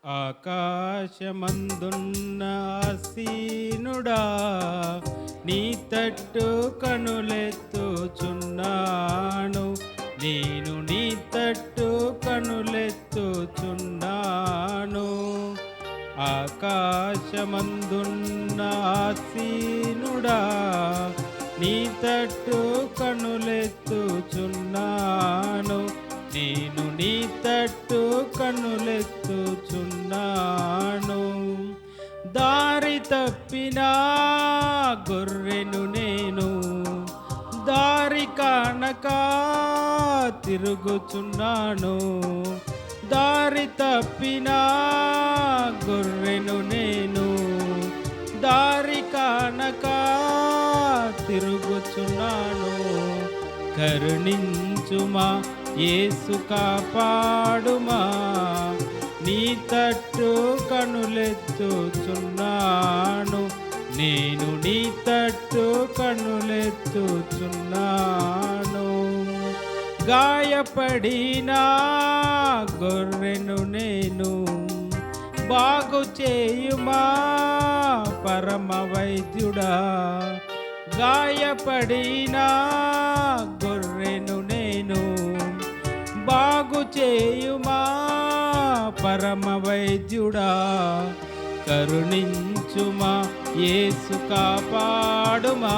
ఆకాశమందున్న ఆసీనుడా, నీ తట్టు కనులెత్తుచున్నాను. నేను నీ తట్టు కనులెత్తుచున్నాను. ఆకాశమందున్న ఆసీనుడా, నీ తట్టు కనులెత్తుచున్నాను. నేను నీ తట్టు కనులెత్తుచున్నాను. దారి తప్పిన గొర్రెను నేను, దారి కానక తిరుగుచున్నాను. దారి తప్పిన గొర్రెను నేను, దారి కానక తిరుగుచున్నాను. కరుణించుమా యేసు, కాపాడుమా, నీ తట్టు కనులెత్తుచున్నాను. నేను నీ తట్టు కనులెత్తుచున్నాను. గాయపడిన గొర్రెను నేను, బాగు చేయుమా పరమ వైద్యుడా. గాయపడిన గొర్రెను నేను, బాగు చేయుమా పరమ వైద్యుడా. కరుణించుమా యేసు, కాపాడుమా,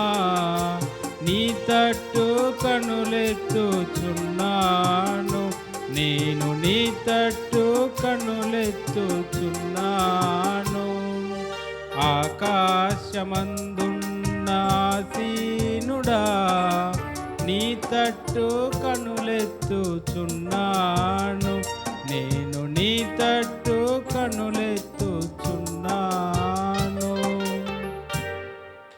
నీ తట్టు కనులెత్తుచున్నాను. నేను నీ తట్టు కనులెత్తుచున్నాను. ఆకాశమందున్న ఆసీనుడా, నీ తట్టు కనులెత్తుచున్నాను. నేను నీ తట్టు కనులెత్తుచున్నాను.